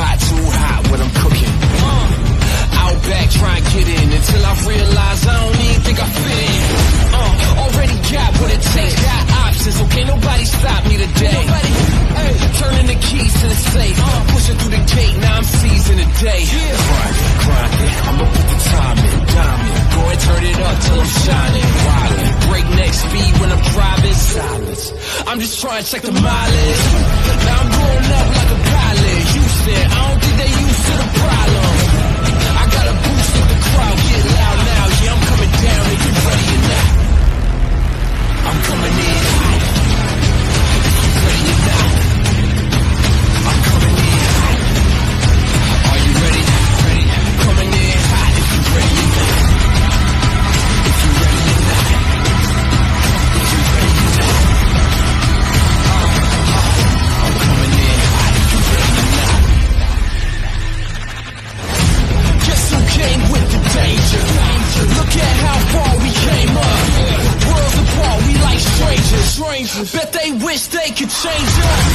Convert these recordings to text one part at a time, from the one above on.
hot, what I'm cooking. Out back, try and get in until I realize I don't even think I fit in. Already got what it takes, got options, okay, nobody stop me today. Turning the keys to the safe, pushing through the gate, now I'm seizing the day. Grind it, I'ma put the time in, diamond. Go and turn it up till I'm shining, wildin'. Breakneck speed when I'm driving, silence. I'm just trying to check the mileage. Now I'm going up like a pilot. Houston, I don't think they used to the problem. I got a boost with the crowd, get loud now. Yeah, I'm coming down if you ready or not. I'm coming in hot. If you ready or not. I'm coming in hot. Are you ready? Ready? Coming in hot. If you ready or not. If you ready or not. If you ready or not. I'm coming in hot. If you ready or not. Guess who came with the danger? Look at how far we came up. Worlds apart, we like strangers. Bet they wish they could change us.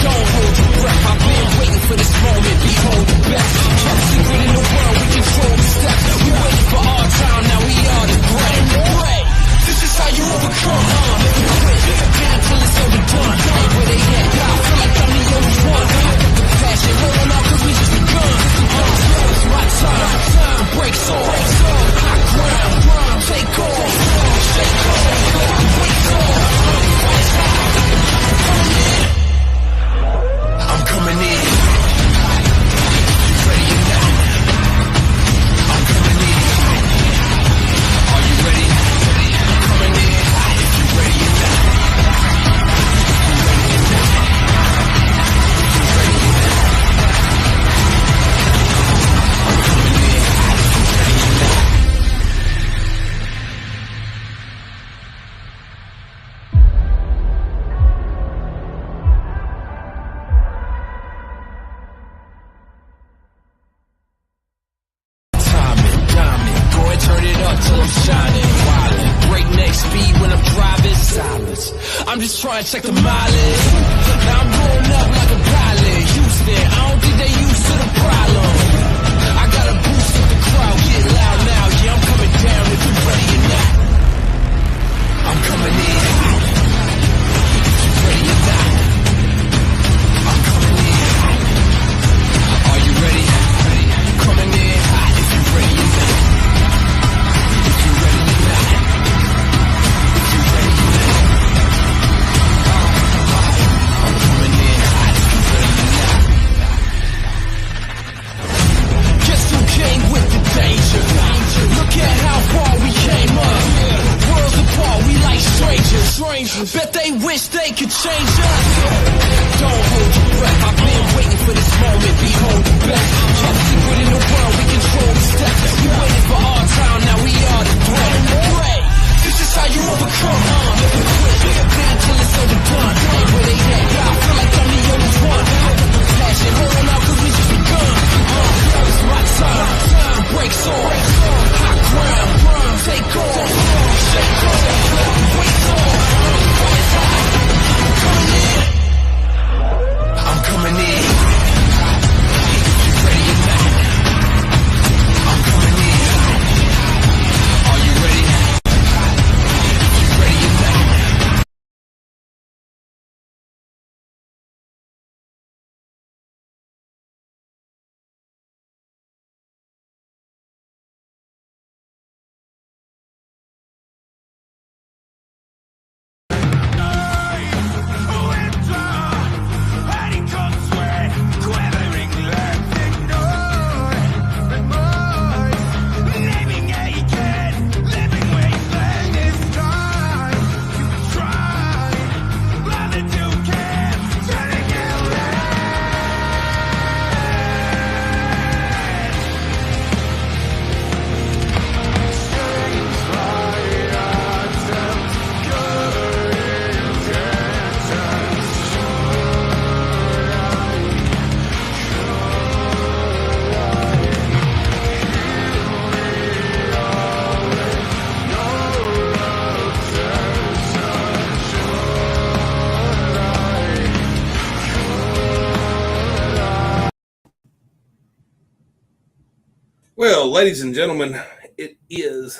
Don't hold your breath, I've been waiting for this moment. Behold the best. Top secret in the world, we control the steps. We waiting for our time, now we are the great. This is how you overcome. Never quit, get until it's overdone. Ain't where they at, I feel like I'm the only one. I got the passion, rolling out cause we just begun. It's my time, the break's on. Hot ground, take off, shake off, breaks on. I'm coming in. You ready or not? I'm coming in. Are you ready? Coming in hot if you ready or not. You ready or not? You ready or not? I'm coming in hot if you ready or not. Turn it up till I'm shining, wildin'. Breakneck speed when I'm driving, silence. I'm just trying to check the mileage. Now I'm going up like a pilot. Houston, I don't think they used to the problem. I got a boost with the crowd, get loud now. Yeah, I'm coming down if you're ready or not. I'm coming in hot. If you're ready or not. I'm coming in hot. Are you ready? Coming in hot if you're ready or not. Well, ladies and gentlemen, it is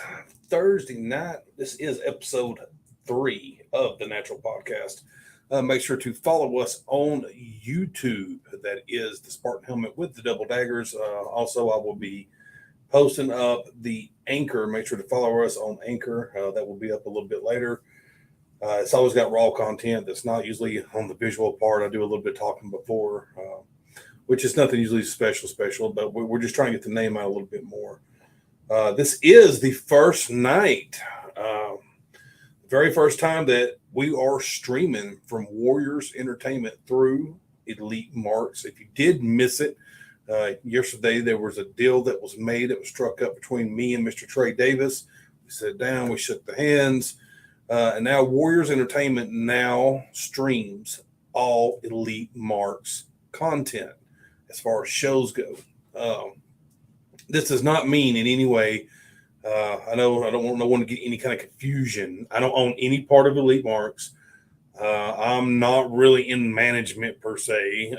Thursday night. This is episode 3 of the Natural Podcast. Make sure to follow us on YouTube. That is the Spartan Helmet with the Double Daggers. Also, I will be posting up the Anchor. Make sure to follow us on Anchor. That will be up a little bit later. It's always got raw content that's not usually on the visual part. I do a little bit talking before. Which is nothing usually special, but we're just trying to get the name out a little bit more. This is the first night, very first time that we are streaming from Warriors Entertainment through Elite Marks. If you did miss it, yesterday there was a deal that was made. It was struck up between me and Mr. Trey Davis. We sat down, we shook the hands, and now Warriors Entertainment now streams all Elite Marks content. As far as shows go, this does not mean in any way. I know I don't want no one to get any kind of confusion. I don't own any part of Elite Marks. I'm not really in management per se.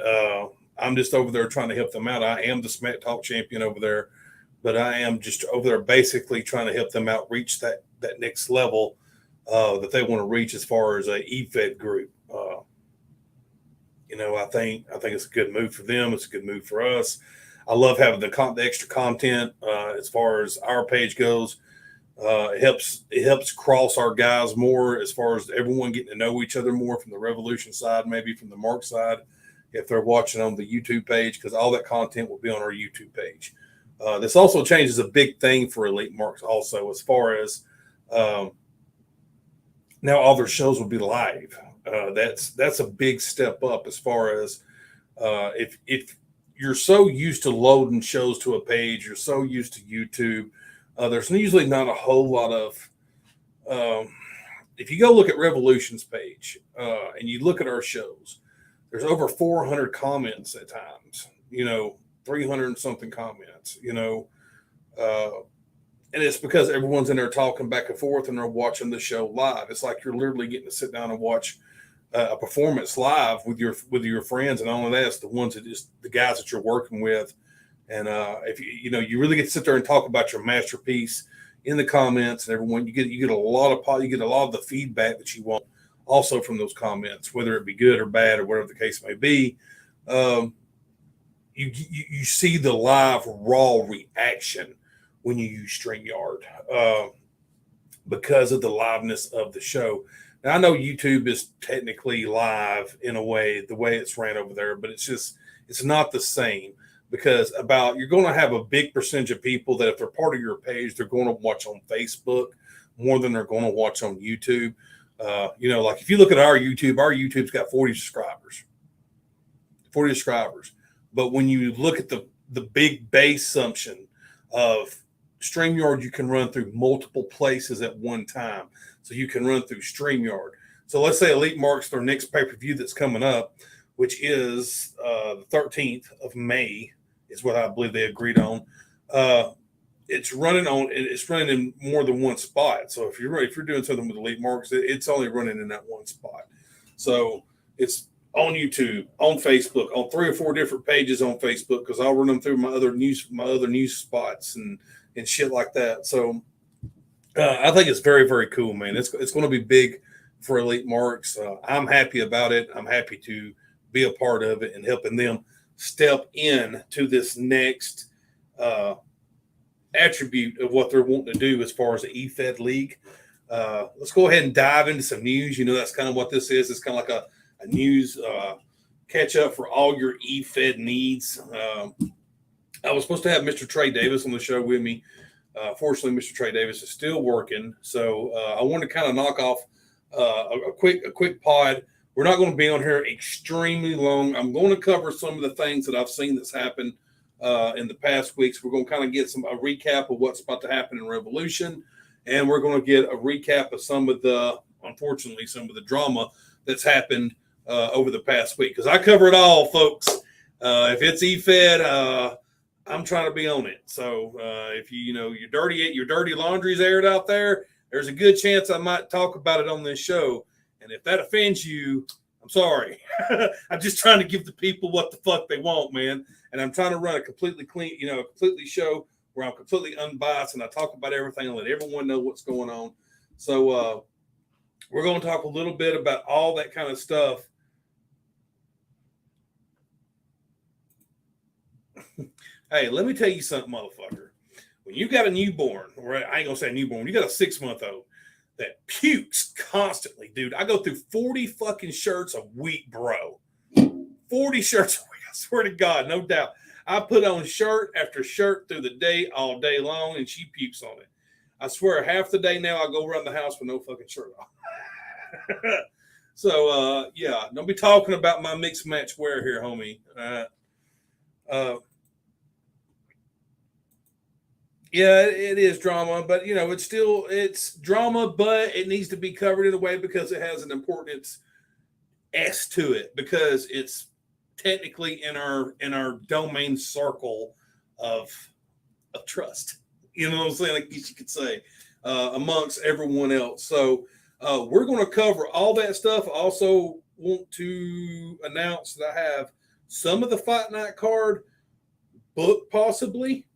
I'm just over there trying to help them out. I am the Smack Talk champion over there, but I am just over there basically trying to help them out reach that next level that they want to reach as far as a efed group. I think it's a good move for them. It's a good move for us. I love having the extra content as far as our page goes. It helps cross our guys more as far as everyone getting to know each other more from the Revolution side, maybe from the Mark side, if they're watching on the YouTube page, because all that content will be on our YouTube page. This also changes a big thing for Elite Marks also, as far as now all their shows will be live. That's a big step up as far as if you're so used to loading shows to a page, you're so used to YouTube. There's usually not a whole lot of. If you go look at Revolution's page and you look at our shows, there's over 400 comments at times. 300 and something comments. And it's because everyone's in there talking back and forth and they're watching the show live. It's like you're literally getting to sit down and watch a performance live with your friends, and not only that, it's the ones that is the guys that you're working with. And if you really get to sit there and talk about your masterpiece in the comments, and everyone you get a lot of the feedback that you want also from those comments, whether it be good or bad or whatever the case may be. You see the live raw reaction when you use StreamYard because of the liveness of the show. Now, I know YouTube is technically live in a way, the way it's ran over there, but it's not the same, because you're going to have a big percentage of people that if they're part of your page, they're going to watch on Facebook more than they're going to watch on YouTube. Like if you look at our YouTube's got 40 subscribers. But when you look at the big base assumption of StreamYard, you can run through multiple places at one time. So you can run through StreamYard. So let's say Elite Marks their next pay-per-view that's coming up, which is the 13th of May, is what I believe they agreed on. It's running in more than one spot. So if you're doing something with Elite Marks, it's only running in that one spot. So it's on YouTube, on Facebook, on 3 or 4 different pages on Facebook, because I'll run them through my other news spots and shit like that. So I think it's very, very cool, man. It's going to be big for Elite Marks. I'm happy about it. I'm happy to be a part of it and helping them step in to this next attribute of what they're wanting to do as far as the efed league. Let's go ahead and dive into some news. That's kind of what this is. It's kind of like a news catch up for all your efed needs. I was supposed to have Mr. Trey Davis on the show with me. Fortunately, Mr. Trey Davis is still working, so I want to kind of knock off a quick pod. We're not going to be on here extremely long. I'm going to cover some of the things that I've seen that's happened in the past weeks. We're going to kind of get a recap of what's about to happen in Revolution, and we're going to get a recap of unfortunately, some of the drama that's happened over the past week. Because I cover it all, folks. If it's efed, I'm trying to be on it. So if your dirty laundry's aired out there, there's a good chance I might talk about it on this show. And if that offends you, I'm sorry. I'm just trying to give the people what the fuck they want, man. And I'm trying to run a completely clean, completely show where I'm completely unbiased and I talk about everything and let everyone know what's going on. So we're going to talk a little bit about all that kind of stuff. Hey, let me tell you something, motherfucker. When you got a newborn, or I ain't going to say newborn, when you got a 6-month-old that pukes constantly, dude. I go through 40 fucking shirts a week, bro. 40 shirts a week. I swear to God, no doubt. I put on shirt after shirt through the day, all day long, and she pukes on it. I swear, half the day now I go around the house with no fucking shirt on. So, yeah, don't be talking about my mixed match wear here, homie. Yeah, it is drama, but it's drama, but it needs to be covered in a way because it has an importance to it, because it's technically in our domain circle of trust. You know what I'm saying? Like you could say, amongst everyone else. So we're going to cover all that stuff. I also want to announce that I have some of the Fight Night card booked, possibly.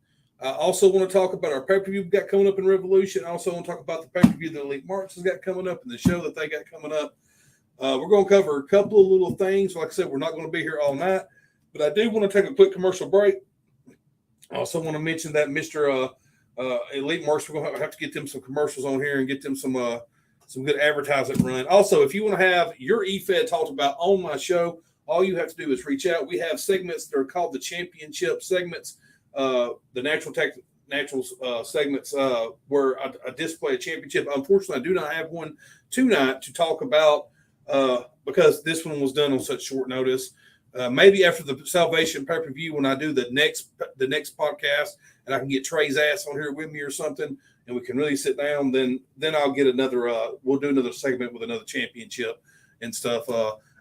I also want to talk about our pay-per-view we've got coming up in Revolution. I also want to talk about the pay-per-view that Elite Marks has got coming up and the show that they got coming up. We're going to cover a couple of little things. Like I said, we're not going to be here all night, but I do want to take a quick commercial break. I also want to mention that Mr. Elite Marks, we're going to have to get them some commercials on here and get them some good advertising run. Also, if you want to have your efed talked about on my show, all you have to do is reach out. We have segments that are called the championship segments. The natural segments where I display a championship. Unfortunately, I do not have one tonight to talk about because this one was done on such short notice. Maybe after the Salvation pay-per-view, when I do the next podcast, and I can get Trey's ass on here with me or something, and we can really sit down, then I'll get another. We'll do another segment with another championship and stuff.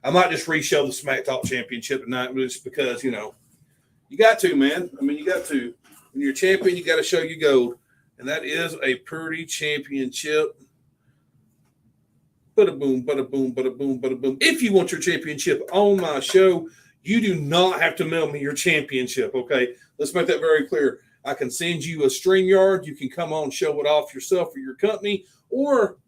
I might just re-show the Smack Talk Championship tonight, just because you got to, man. I mean, you got to. When you're a champion, you got to show you gold. And that is a pretty championship. Bada boom, bada boom, bada boom, bada boom. If you want your championship on my show, you do not have to mail me your championship, okay? Let's make that very clear. I can send you a StreamYard. You can come on, show it off yourself or your company. Or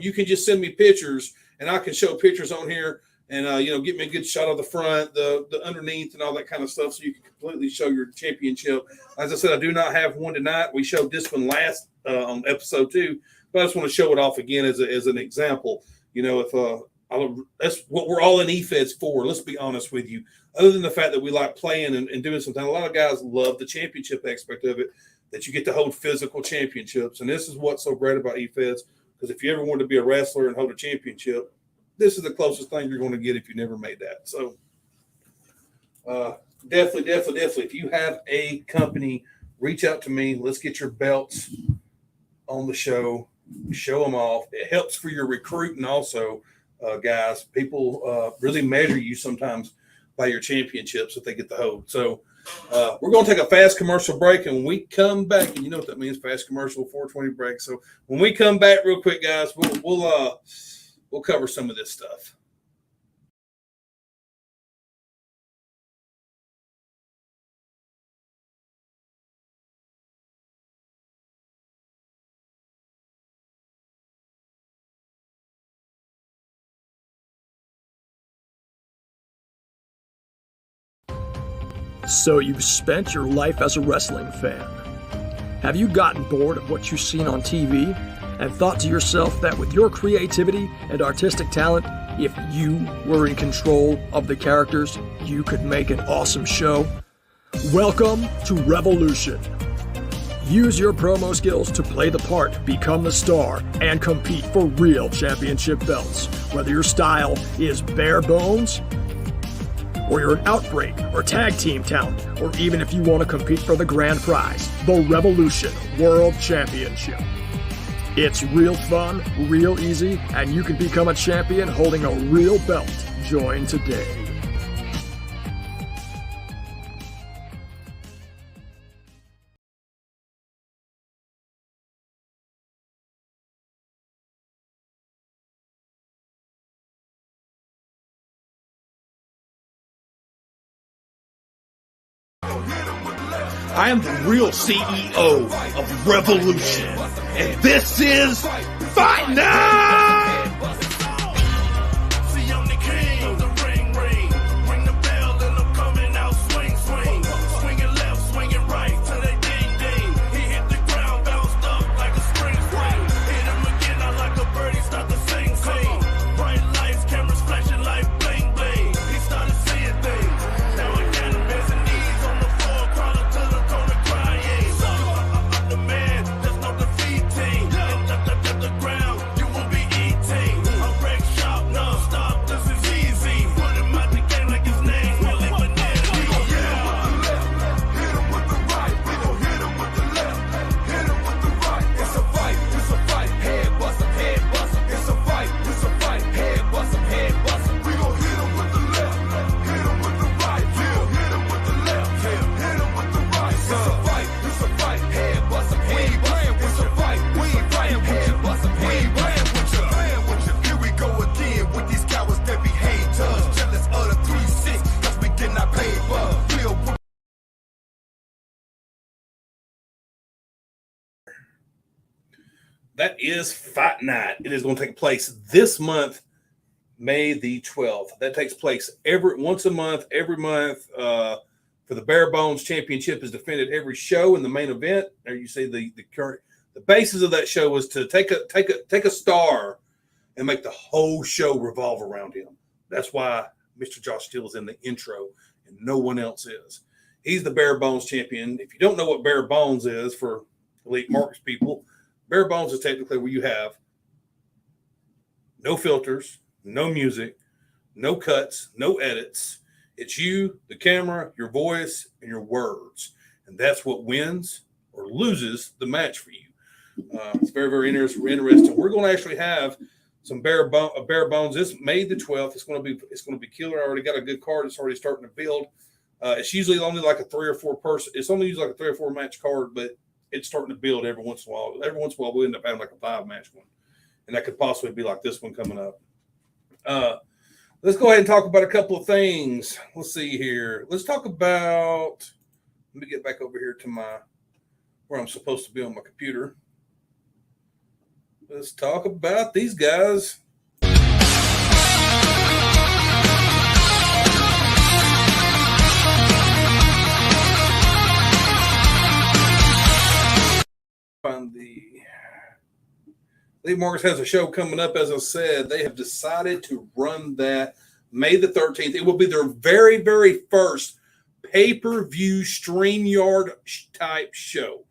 you can just send me pictures, and I can show pictures on here. And, get me a good shot of the front, the underneath, and all that kind of stuff, so you can completely show your championship. As I said, I do not have one tonight. We showed this one last on episode 2, but I just want to show it off again as an example. That's what we're all in efeds for. Let's be honest with you. Other than the fact that we like playing and doing something, a lot of guys love the championship aspect of it, that you get to hold physical championships. And this is what's so great about efeds, because if you ever wanted to be a wrestler and hold a championship, this is the closest thing you're going to get if you never made that. So definitely. If you have a company, reach out to me. Let's get your belts on the show. Show them off. It helps for your recruiting also, guys. People really measure you sometimes by your championships if they get the hold. So we're going to take a fast commercial break, and when we come back, and you know what that means, fast commercial, 420 break. So when we come back real quick, guys, we'll cover some of this stuff. So you've spent your life as a wrestling fan. Have you gotten bored of what you've seen on TV and thought to yourself that with your creativity and artistic talent, if you were in control of the characters, you could make an awesome show? Welcome to Revolution. Use your promo skills to play the part, become the star, and compete for real championship belts. Whether your style is bare bones, or you're an outbreak or tag team talent, or even if you want to compete for the grand prize, the Revolution World Championship. It's real fun, real easy, and you can become a champion holding a real belt. Join today. I am the real CEO of Revolution, and this is Fight Night! See, I'm the king of the ring. Ring the bell and I'm coming out swing. Swinging left, swinging right till they ding. He hit the ground, bounced up like a spring. Hit him again, I like a bird, he start to sing. Bright lights, cameras flashing like bling bling. He started seeing things. Now I got him hands and knees on the floor, crawling to the corner crying. I'm the man, there's no defeating. And the ground, you will be eating. I'm wreck shop, non-stop, this is easy. Put him out the game like his name, Willie Banana. We gon' hit him with the left, hit him with the right. We gon' hit him with the left, hit him with the right. It's a fight, head bust him, It's a fight, head bust him, We gon' hit him with the left, hit him with the right. We gon' hit him with the left, hit him with the right. It's a fight, head bust him, We ain't playing with you. We ain't playing with you. We ain't playing with you. Here we go again with these cowards that be haters. Jealous of the 3-6, cause we get not paper. Real. That is Fight Night. It is going to take place this month, May the 12th. That takes place once a month, every month. For the Bare Bones Championship is defended every show in the main event. There you see the basis of that show was to take a star and make the whole show revolve around him. That's why Mr. Josh Steele is in the intro and no one else is. He's the Bare Bones champion. If you don't know what Bare Bones is for Elite Marks people, Bare Bones is technically where you have no filters, no music, no cuts, no edits. It's you, the camera, your voice, and your words. And that's what wins or loses the match for you. It's very, very interesting. We're going to actually have some Bare Bones. This May the 12th. It's going to be killer. I already got a good card. It's already starting to build. It's usually only like a 3 or 4 person. It's only usually like a 3 or 4 match card, but it's starting to build every once in a while. Every once in a while, we end up having like a 5-match one. And that could possibly be like this one coming up. Let's go ahead and talk about a couple of things. Let's see here. Let's talk about, let me get back over here to where I'm supposed to be on my computer. Let's talk about these guys. Find the Lee Marcus has a show coming up. As I said, they have decided to run that May the 13th. It will be their very, very first pay-per-view StreamYard type show.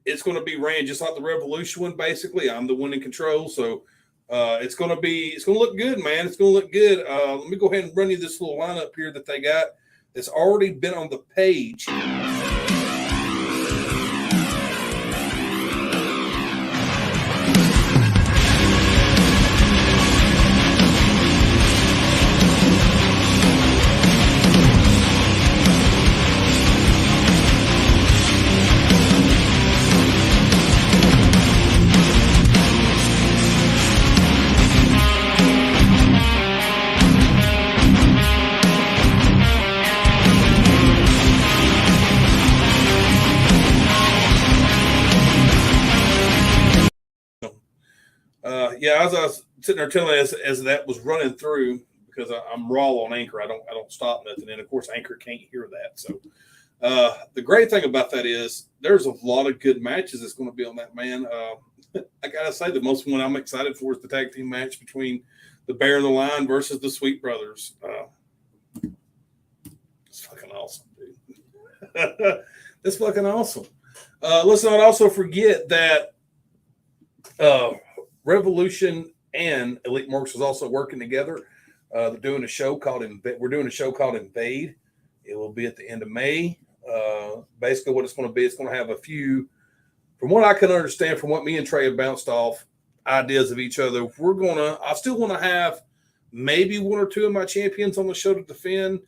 It's going to be ran just like the Revolution one, basically. I'm the one in control. So it's going to look good, man. It's going to look good. Let me go ahead and run you this little lineup here that they got. It's already been on the page. As I was sitting there telling as that was running through, because I'm raw on Anchor, I don't stop nothing, and of course Anchor can't hear that. So the great thing about that is there's a lot of good matches that's going to be on that, man. I gotta say the most one I'm excited for is the tag team match between the Bear and the Lion versus the Sweet Brothers. It's fucking awesome, dude. It's fucking awesome. Let's not also forget that Revolution and Elite Marks is also working together. They're doing a show called Invade. It will be at the end of May. Basically, what it's going to be, it's going to have a few, from what I can understand, from what me and Trey have bounced off ideas of each other. I still want to have maybe 1 or 2 of my champions on the show to defend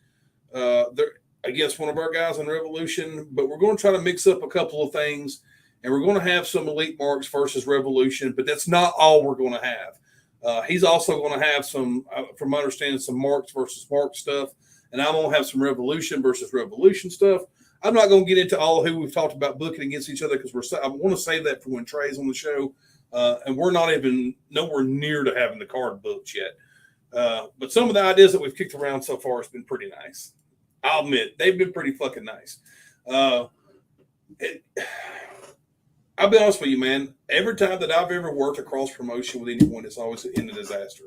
against one of our guys in Revolution, but we're going to try to mix up a couple of things. And we're going to have some Elite Marks versus Revolution, but that's not all we're going to have. He's also going to have some, from my understanding, some Marks versus Marks stuff. And I'm going to have some Revolution versus Revolution stuff. I'm not going to get into all who we've talked about booking against each other because I want to save that for when Trey's on the show. And we're not even nowhere near to having the card booked yet. But some of the ideas that we've kicked around so far has been pretty nice. I'll admit, they've been pretty fucking nice. I'll be honest with you, man. Every time that I've ever worked a cross promotion with anyone, it's always in a disaster.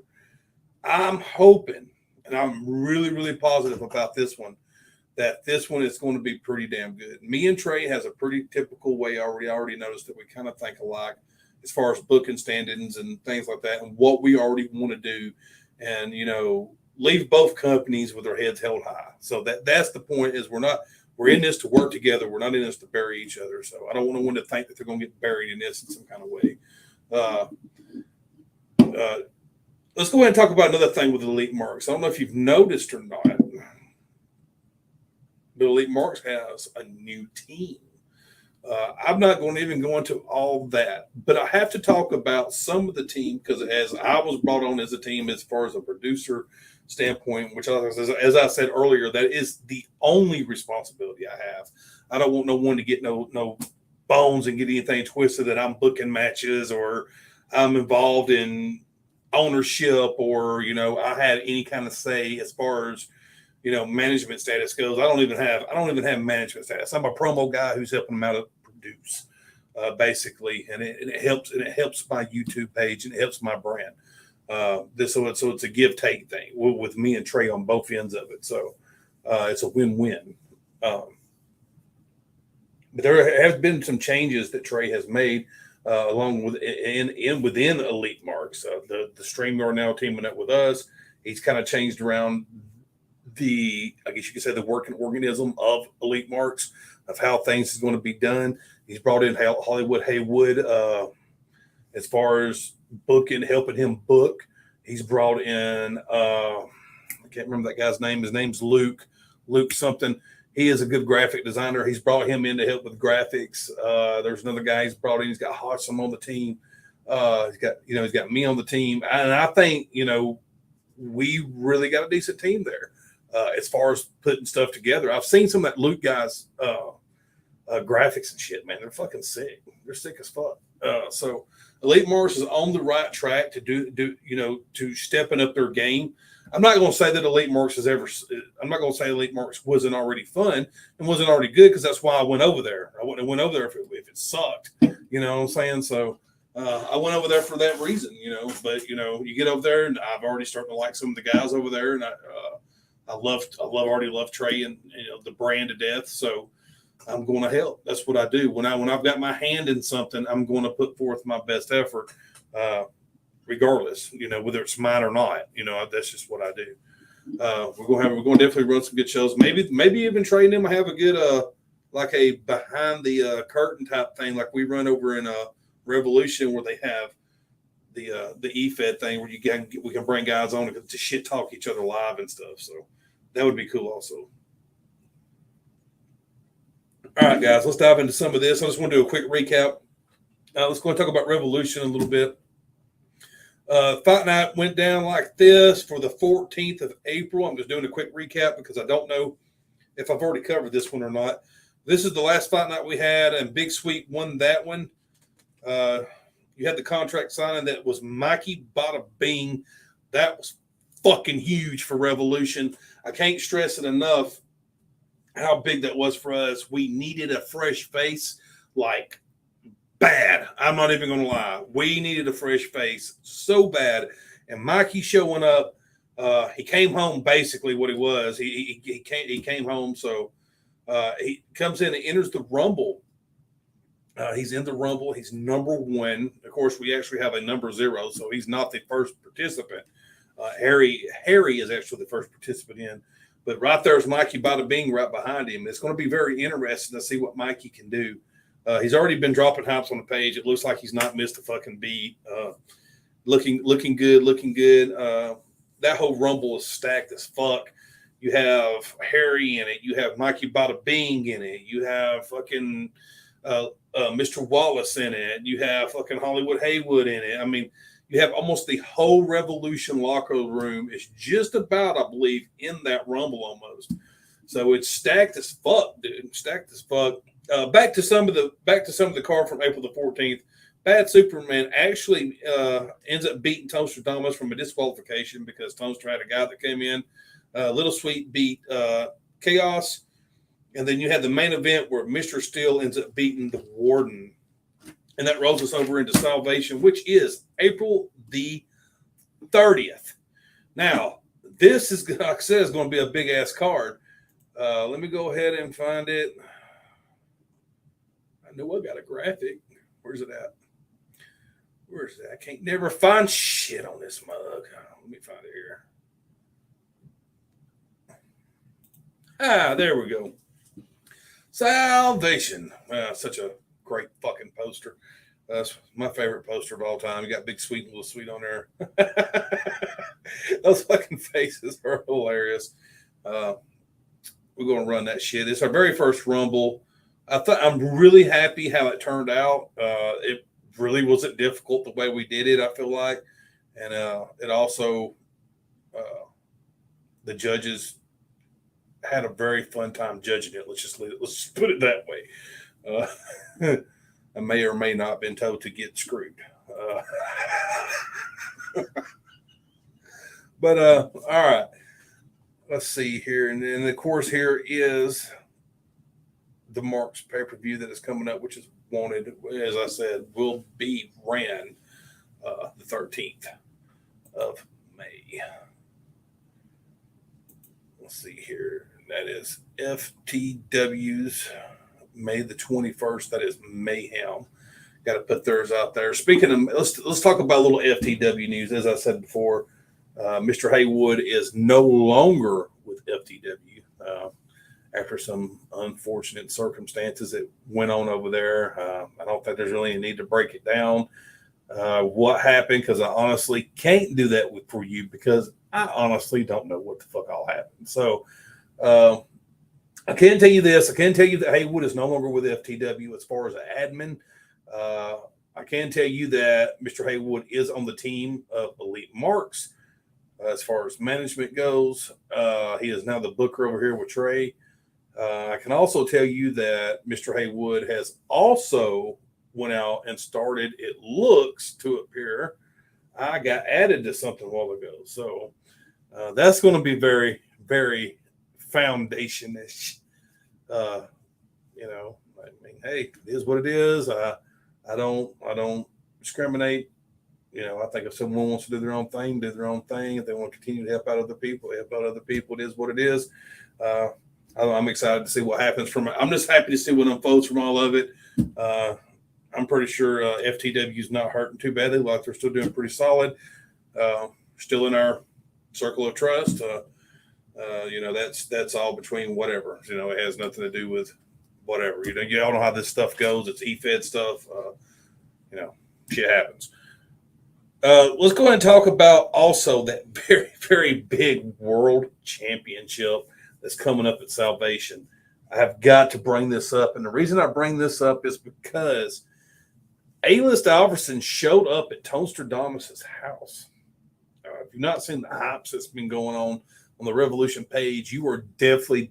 I'm hoping, and I'm really, really positive about this one, that this one is going to be pretty damn good. Me and Trey has a pretty typical way. I already noticed that we kind of think alike as far as booking stand-ins and things like that, and what we already want to do, and leave both companies with their heads held high. So that's the point. Is we're in this to work together. We're not in this to bury each other. So I don't want anyone to think that they're going to get buried in this in some kind of way. Let's go ahead and talk about another thing with Elite Marks. I don't know if you've noticed or not, but Elite Marks has a new team. I'm not going to even go into all that, but I have to talk about some of the team because as I was brought on as a team as far as a producer standpoint, which as I said earlier, that is the only responsibility I have. I don't want no one to get no bones and get anything twisted that I'm booking matches or I'm involved in ownership or I had any kind of say as far as management status goes. I don't even have management status. I'm a promo guy who's helping them out to produce basically, and it helps my YouTube page and it helps my brand. So it's a give take thing with me and Trey on both ends of it. So it's a win-win. But there have been some changes that Trey has made along with within Elite Marks. The StreamYard now teaming up with us. He's kind of changed around I guess you could say the working organism of Elite Marks of how things is going to be done. He's brought in Hollywood Haywood as far as booking, helping him book. He's brought in I can't remember that guy's name. His name's Luke something. He is a good graphic designer. He's brought him in to help with graphics. There's another guy he's brought in. He's got Hodgson on the team. He's got me on the team, and I think we really got a decent team there. As far as putting stuff together, I've seen some of that Luke guy's graphics and shit, man. They're fucking sick. They're sick as fuck. So Elite Marks is on the right track to to stepping up their game. I'm not going to say that Elite Marks I'm not going to say Elite Marks wasn't already fun and wasn't already good because that's why I went over there. I wouldn't have went over there if it sucked. You know what I'm saying? So I went over there for that reason, But you get over there, and I've already started to like some of the guys over there, and I already love Trey and the brand to death. So I'm going to help. That's what I do. When I've got my hand in something, I'm going to put forth my best effort, regardless, whether it's mine or not. That's just what I do. We're going to definitely run some good shows. Maybe even Trey and them have a good like a behind the curtain type thing, like we run over in Revolution, where they have the efed thing where we can bring guys on to shit talk each other live and stuff. So that would be cool also. All right, guys, let's dive into some of this. I just want to do a quick recap. Let's go and talk about Revolution a little bit. Fight night went down like this for the 14th of April. I'm just doing a quick recap because I don't know if I've already covered this one or not. This is the last fight night we had, and Big Sweep won that one. You had the contract signing that was Mikey Bada Bing. That was fucking huge for Revolution. I can't stress it enough how big that was for us. We needed a fresh face, like bad. I'm not even going to lie. We needed a fresh face so bad. And Mikey showing up, he came home basically what he was. He came home. So he comes in and enters the Rumble. He's in the Rumble. He's number one. Of course, we actually have a number 0, so he's not the first participant. Harry is actually the first participant in. But right there's Mikey Bada Bing right behind him. It's going to be very interesting to see what Mikey can do. He's already been dropping hypes on the page. It looks like he's not missed a fucking beat. Looking good. That whole Rumble is stacked as fuck. You have Harry in it. You have Mikey Bada Bing in it. You have fucking Mr. Wallace in it. You have fucking Hollywood Haywood in it. I mean, you have almost the whole Revolution locker room is just about, I believe, in that Rumble almost. So it's stacked as fuck, dude. Stacked as fuck. Back to some of the card from April the 14th. Bad Superman actually ends up beating Toaster Thomas from a disqualification because Toaster had a guy that came in. Little Sweet beat Chaos. And then you had the main event where Mr. Steel ends up beating the Warden. And that rolls us over into Salvation, which is April the 30th. Now, this is, like I said, is going to be a big-ass card. Let me go ahead and find it. I know I got a graphic. Where's it at? Where's that? I can't never find shit on this mug. Let me find it here. There we go. Salvation. Such a great fucking poster. That's my favorite poster of all time. You got Big Sweet and Little Sweet on there. Those fucking faces are hilarious. We're going to run that shit. It's our very first Rumble. I'm really happy how it turned out. It really wasn't difficult the way we did it, I feel like. And it also, the judges had a very fun time judging it. Let's just put it that way. I may or may not have been told to get screwed. But all right. Let's see here. And then, of course, here is the Marks pay-per-view that is coming up, which is wanted, as I said, will be ran the 13th of May. Let's see here. That is FTW's May the 21st. That is Mayhem. Got to put theirs out there. Speaking of, let's talk about a little FTW news. As I said before, Mr. Haywood is no longer with FTW after some unfortunate circumstances that went on over there. I don't think there's really a need to break it down. What happened? Because I honestly can't do that for you because I honestly don't know what the fuck all happened. So I can tell you this. I can tell you that Haywood is no longer with FTW as far as an admin. I can tell you that Mr. Haywood is on the team of Elite Marks as far as management goes. He is now the booker over here with Trey. I can also tell you that Mr. Haywood has also went out and started, it looks to appear, I got added to something a while ago. So that's going to be very, very foundation-ish. I mean, hey, it is what it is. I don't discriminate. I think if someone wants to do their own thing, do their own thing. If they want to continue to help out other people, help out other people. It is what it is. I'm excited to see what happens from it. I'm just happy to see what unfolds from all of it. I'm pretty sure FTW is not hurting too badly. Like they're still doing pretty solid. Still in our circle of trust. That's all between whatever. It has nothing to do with whatever. You all know how this stuff goes. It's efed stuff. Shit happens. Let's go ahead and talk about also that very, very big world championship that's coming up at Salvation. I have got to bring this up. And the reason I bring this up is because A-List Alverson showed up at Toaster Damas's house. If you've not seen the hypes that's been going on the Revolution page, you are definitely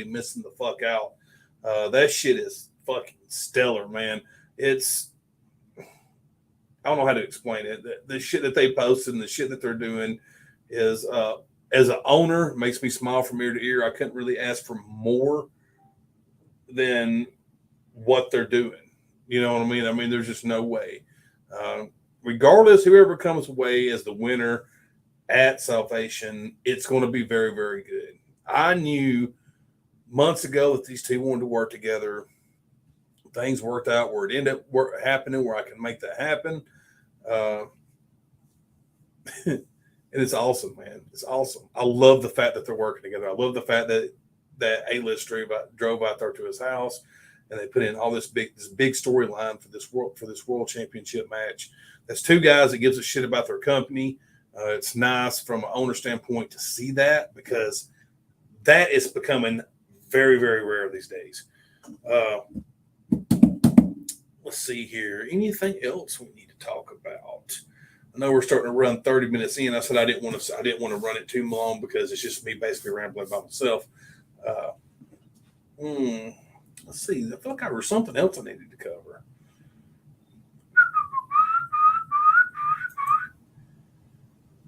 missing the fuck out. That shit is fucking stellar, man. I don't know how to explain it. The shit that they posted and the shit that they're doing is, as an owner, makes me smile from ear to ear. I couldn't really ask for more than what they're doing. You know what I mean? I mean, there's just no way. Regardless, whoever comes away as the winner at Salvation, it's going to be very, very good. I knew months ago that these two wanted to work together. Things worked out where it ended up happening, where I can make that happen. And it's awesome, man. It's awesome. I love the fact that they're working together. I love the fact that A-List drove out there to his house and they put in all this big storyline for this world championship match. That's two guys that gives a shit about their company. It's nice from an owner standpoint to see that because that is becoming very, very rare these days. Let's see here. Anything else we need to talk about? I know we're starting to run 30 minutes in. I said I didn't want to run it too long because it's just me basically rambling by myself. Let's see. I feel like there was something else I needed to cover.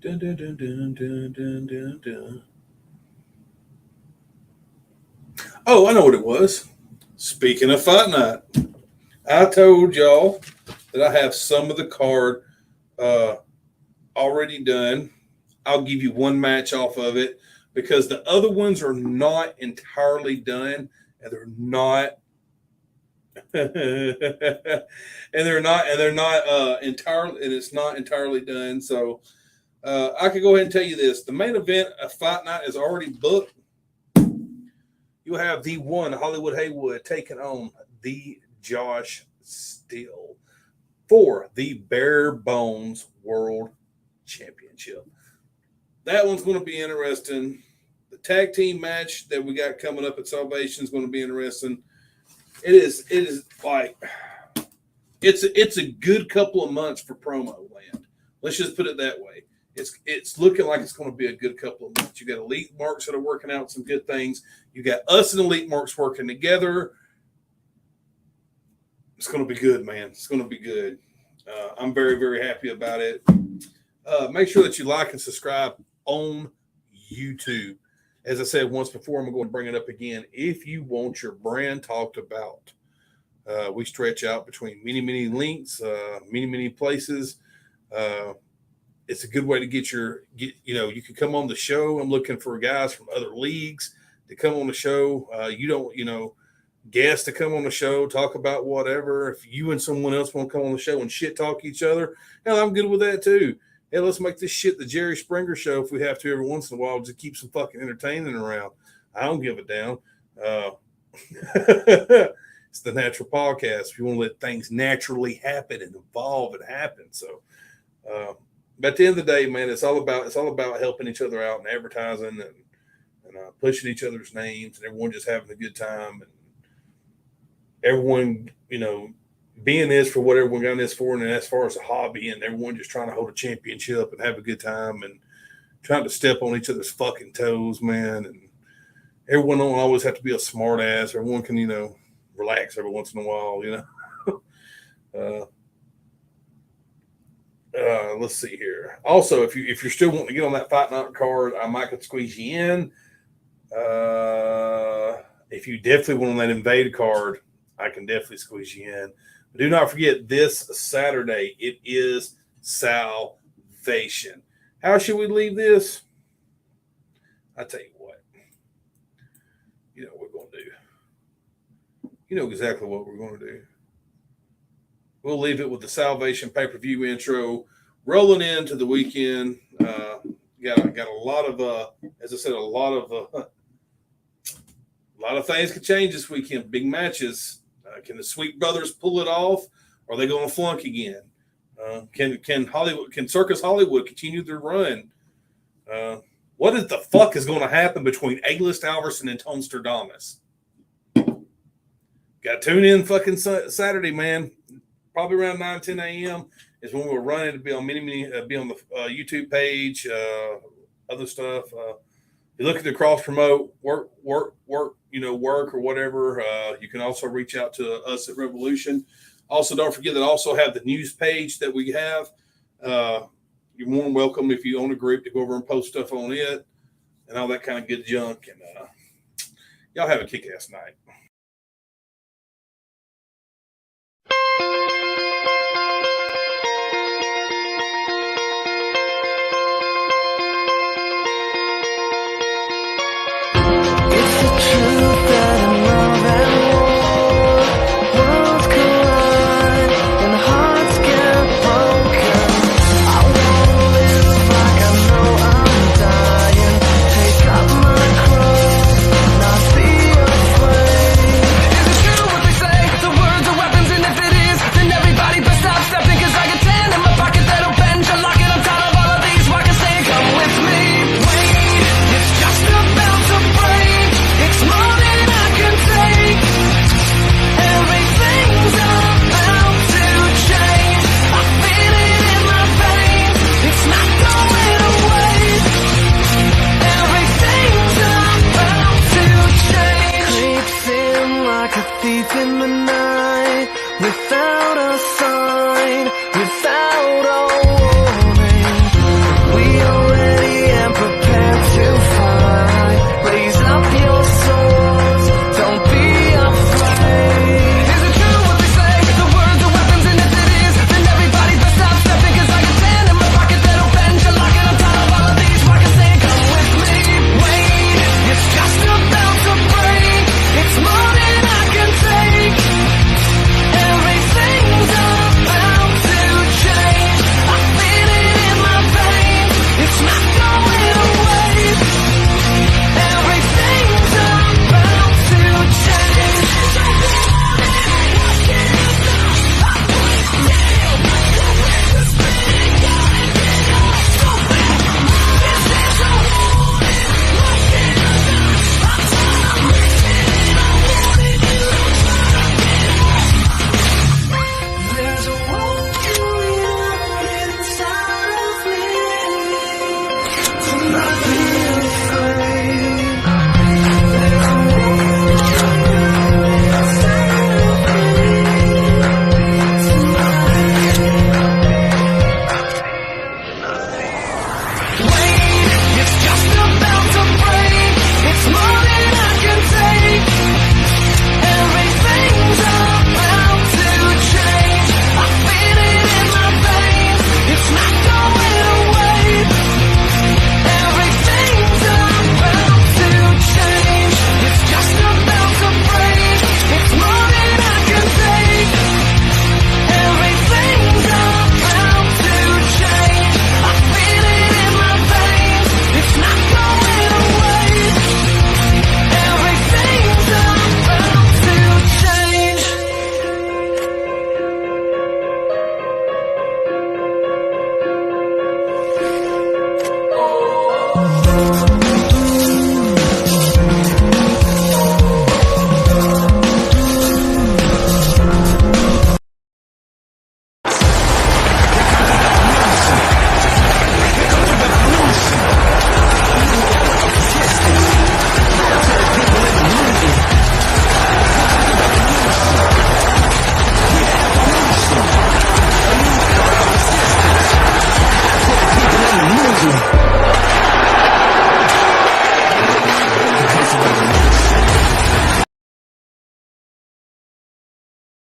Dun, dun, dun, dun, dun, dun, dun, dun. Oh, I know what it was. Speaking of Fight Night, I told y'all that I have some of the card already done. I'll give you one match off of it because the other ones are not entirely done, and they're not entirely, and it's not entirely done. So I could go ahead and tell you this: the main event of Fight Night is already booked. You have the one Hollywood Haywood taking on the Josh Steele for the Bare Bones World Championship. That one's going to be interesting. The tag team match that we got coming up at Salvation is going to be interesting. It is like it's a good couple of months for promo land. Let's just put it that way. It's looking like it's going to be a good couple of months. You got Elite Marks that are working out some good things. You got us and Elite Marks working together. It's going to be good, man. It's going to be good. I'm very, very happy about it. Make sure that you like and subscribe on YouTube. As I said once before, I'm going to bring it up again. If you want your brand talked about, we stretch out between many links, many places. It's a good way to you can come on the show. I'm looking for guys from other leagues to come on the show. Guests to come on the show, talk about whatever. If you and someone else want to come on the show and shit talk each other, hell, I'm good with that too. Hell, let's make this shit the Jerry Springer show if we have to every once in a while to keep some fucking entertaining around. I don't give a damn. It's the Natural Podcast. If you want to let things naturally happen and evolve and happen. So, but at the end of the day, man, it's all about helping each other out and advertising and pushing each other's names and everyone just having a good time and everyone, being this for what everyone got this for, and as far as a hobby, and everyone just trying to hold a championship and have a good time and trying to step on each other's fucking toes, man. And everyone don't always have to be a smart ass. Everyone can, relax every once in a while, Let's see here. Also, if you're still wanting to get on that Fight Night card, I might could squeeze you in. If you definitely want on that Invade card, I can definitely squeeze you in. But do not forget, this Saturday, it is Salvation. How should we leave this? I tell you what. You know what we're going to do. You know exactly what we're going to do. We'll leave it with the Salvation pay-per-view intro, rolling into the weekend. Got a lot of, as I said, a lot of things could change this weekend. Big matches. Can the Sweet Brothers pull it off? Or are they going to flunk again? Can Circus Hollywood continue their run? What the fuck is going to happen between A-List Alverson and Tonsterdamus? Got to tune in fucking Saturday, man. Probably around 9-10 a.m. is when we're running to be on be on the YouTube page, other stuff. You look at the cross promote, work, work or whatever. You can also reach out to us at Revolution. Also, don't forget that I also have the news page that we have. You're more than welcome if you own a group to go over and post stuff on it and all that kind of good junk. And y'all have a kick-ass night. Take up my cross, not be afraid. like a thief in the night, without a sign, without a